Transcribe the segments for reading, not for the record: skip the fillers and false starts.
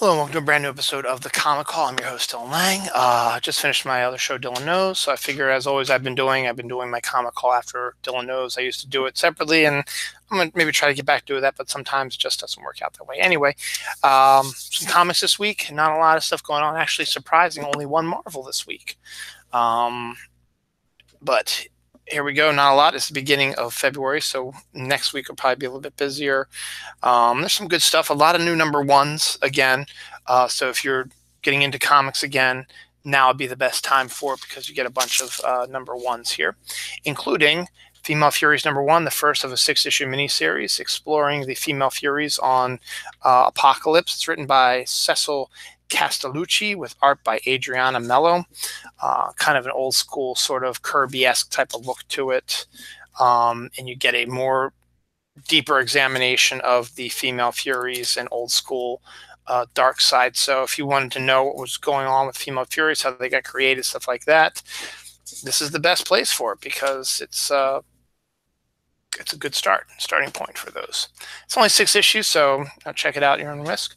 Hello and welcome to a brand new episode of the Comic Call. I'm your host, Dylan Lang. Just finished my other show, Dylan Knows. So I figure, as always, I've been doing my Comic Call after Dylan Knows. I used to do it separately, and I'm going to maybe try to get back to that, but sometimes it just doesn't work out that way. Anyway, some comics this week. Not a lot of stuff going on. Actually, surprising, only one Marvel this week. But here we go. Not a lot. It's the beginning of February, so next week will probably be a little bit busier. There's some good stuff. A lot of new number ones again. So if you're getting into comics again, now would be the best time for it because you get a bunch of number ones here, including Female Furies number one, the first of a 6-issue miniseries exploring the female Furies on Apocalypse. It's written by Cecil Castellucci with art by Adriana Mello. Kind of an old school sort of Kirby-esque type of look to it. And you get a more deeper examination of the female Furies and old school dark side. So if you wanted to know what was going on with female Furies, how they got created, stuff like that, this is the best place for it because it's a good starting point for those. It's only 6 issues, so check it out at your own risk.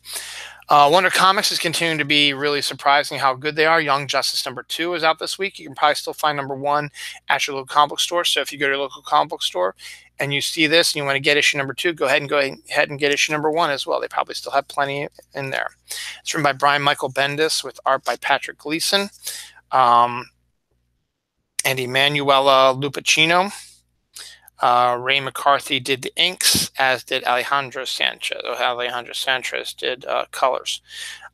Wonder Comics is continuing to be really surprising how good they are. Young Justice number 2 is out this week. You can probably still find number 1 at your local comic book store. So if you go to your local comic book store and you see this and you want to get issue number 2, go ahead and get issue number 1 as well. They probably still have plenty in there. It's written by Brian Michael Bendis with art by Patrick Gleason and Emanuela Lupacchino. Ray McCarthy did the inks, as did Alejandro Sanchez. Alejandro Sanchez did colors.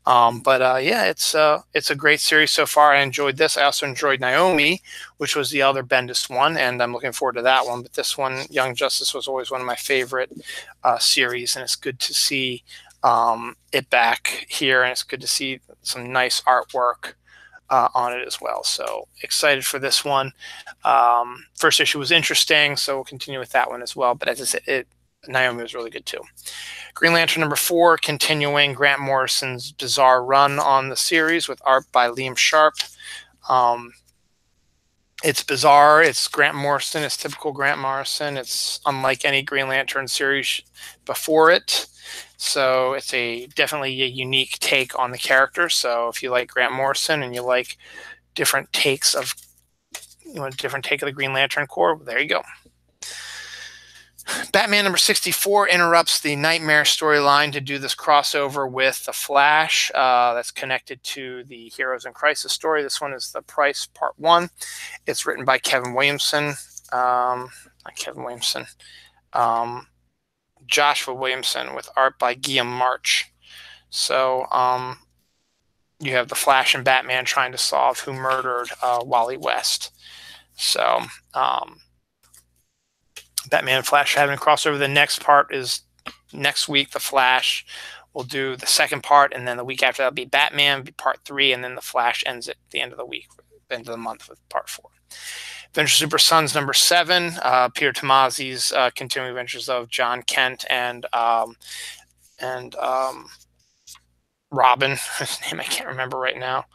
Yeah, it's a great series so far. I enjoyed this. I also enjoyed Naomi, which was the other Bendis one, and I'm looking forward to that one. But this one, Young Justice, was always one of my favorite series, and it's good to see it back here, and it's good to see some nice artwork on it as well. So excited for this one. First issue was interesting, so we'll continue with that one as well. But as I said, Naomi was really good too. Green Lantern number 4, continuing Grant Morrison's bizarre run on the series with art by Liam Sharp. It's bizarre. It's Grant Morrison. It's typical Grant Morrison. It's unlike any Green Lantern series before it. So it's definitely a unique take on the character. So if you like Grant Morrison and you like different takes of, a different take of the Green Lantern Corps, there you go. Batman number 64 interrupts the Nightmare storyline to do this crossover with The Flash that's connected to the Heroes in Crisis story. This one is The Price Part 1. It's written by Kevin Williamson. Joshua Williamson with art by Guillaume March. So you have the Flash and Batman trying to solve who murdered Wally West. So Batman and Flash are having a crossover. The next part is next week. The Flash will do the second part, and then the week after that'll be Batman, be part 3, and then the Flash ends at the end of the week, end of the month with part 4. Adventure Super Sons number 7, Peter Tomasi's continuing adventures of John Kent and Robin, whose name I can't remember right now.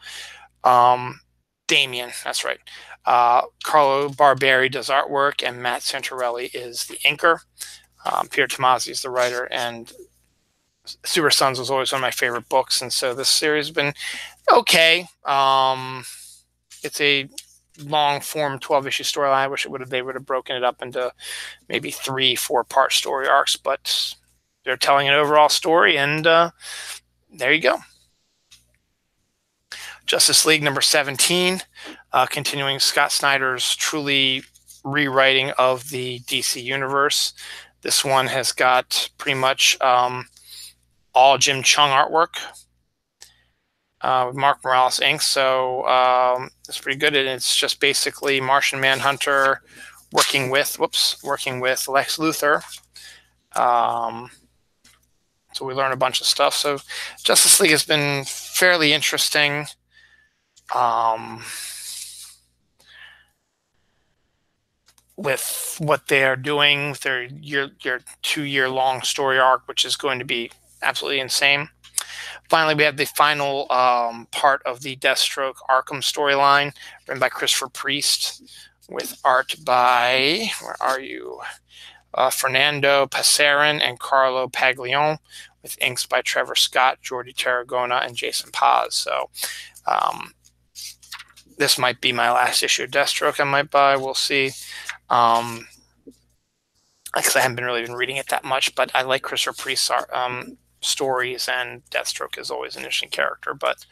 Damian, that's right. Carlo Barberi does artwork, and Matt Santorelli is the inker. Peter Tomasi is the writer, and Super Sons was always one of my favorite books, and so this series has been okay. It's a long-form 12-issue storyline. I wish they would have broken it up into maybe 3-4 part story arcs, but they're telling an overall story, and there you go. Justice League number 17, continuing Scott Snyder's truly rewriting of the DC universe. This one has got pretty much all Jim Chung artwork with Mark Morales ink, so it's pretty good. And it's just basically Martian Manhunter working with Lex Luthor. So we learn a bunch of stuff. So Justice League has been fairly interesting. With what they are doing with their 2-year-long story arc, which is going to be absolutely insane. Finally, we have the final part of the Deathstroke Arkham storyline, written by Christopher Priest, with art by, Fernando Passarin and Carlo Paglione, with inks by Trevor Scott, Jordi Tarragona, and Jason Paz. So this might be my last issue of Deathstroke I might buy. We'll see. Because I haven't really been reading it that much, but I like Christopher Priest's stories, and Deathstroke is always an interesting character, but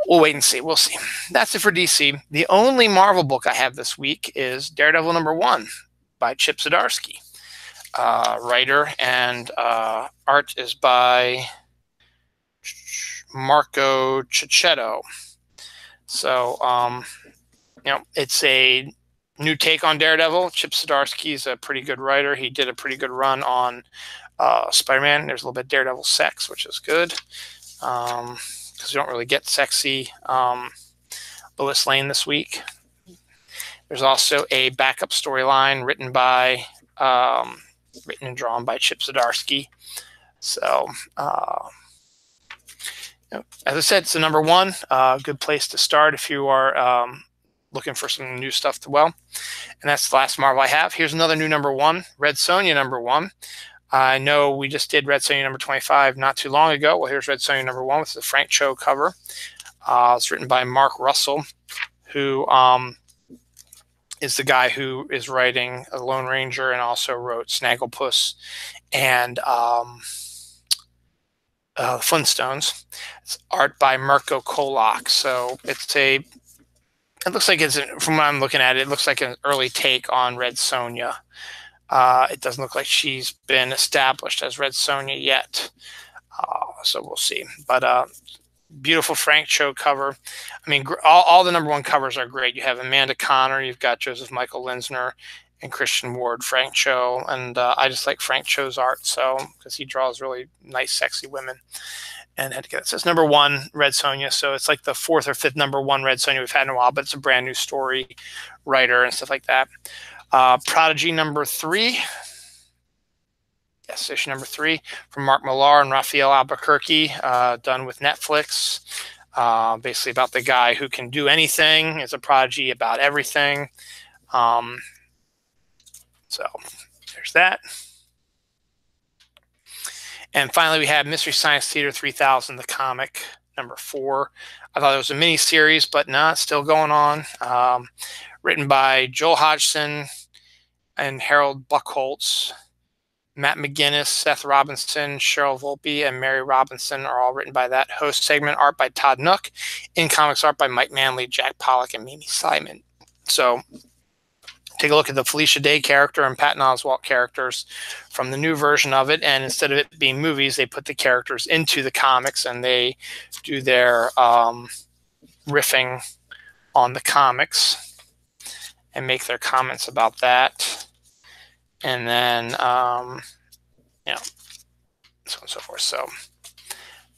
we'll wait and see. We'll see. That's it for DC. The only Marvel book I have this week is Daredevil #1 by Chip Zdarsky. Writer and art is by Marco Checchetto. So, it's a new take on Daredevil. Chip Zdarsky is a pretty good writer. He did a pretty good run on Spider-Man. There's a little bit of Daredevil sex, which is good. Because we don't really get sexy Lois Lane this week. There's also a backup storyline written and drawn by Chip Zdarsky. So, as I said, it's the #1. Good place to start if you are looking for some new stuff to And that's the last Marvel I have. Here's another new #1, Red Sonja #1. I know we just did Red Sonja #25 not too long ago. Well, here's Red Sonja #1 with the Frank Cho cover. It's written by Mark Russell, who is the guy who is writing A Lone Ranger and also wrote Snagglepuss and Flintstones. It's art by Mirko Kolak. So it looks like from what I'm looking at, it looks like an early take on Red Sonja. It doesn't look like she's been established as Red Sonja yet. So we'll see. But beautiful Frank Cho cover. I mean, all the #1 covers are great. You have Amanda Connor, you've got Joseph Michael Linsner, and Christian Ward, Frank Cho. And I just like Frank Cho's art, because he draws really nice, sexy women. And had to get it. So it's #1, Red Sonja. So it's like the 4th or 5th #1 Red Sonja we've had in a while, but it's a brand new story writer and stuff like that. Prodigy #3. Yes, issue #3 from Mark Millar and Raphael Albuquerque, done with Netflix. Basically about the guy who can do anything. It's a prodigy about everything. So there's that. And finally, we have Mystery Science Theater 3000, the comic, #4. I thought it was a mini series, but no, it's still going on. Written by Joel Hodgson and Harold Buchholz. Matt McGinnis, Seth Robinson, Cheryl Volpe, and Mary Robinson are all written by that host segment. Art by Todd Nook. In-comics art by Mike Manley, Jack Pollock, and Mimi Simon. So take a look at the Felicia Day character and Patton Oswalt characters from the new version of it. And instead of it being movies, they put the characters into the comics and they do their riffing on the comics and make their comments about that. And then, so on and so forth. So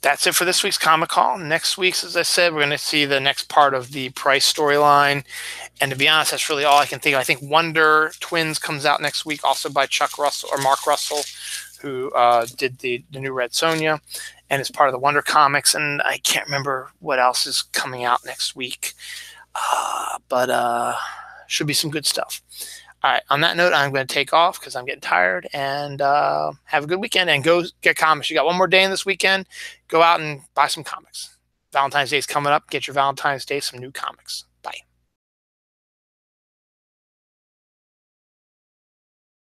that's it for this week's Comic Call. Next week's, as I said, we're going to see the next part of the Price storyline. And to be honest, that's really all I can think of. I think Wonder Twins comes out next week, also by Chuck Russell or Mark Russell, who did the new Red Sonja, and it's part of the Wonder Comics. And I can't remember what else is coming out next week, but should be some good stuff. All right, on that note, I'm going to take off because I'm getting tired, and have a good weekend and go get comics. You got one more day in this weekend. Go out and buy some comics. Valentine's Day is coming up. Get your Valentine's Day some new comics.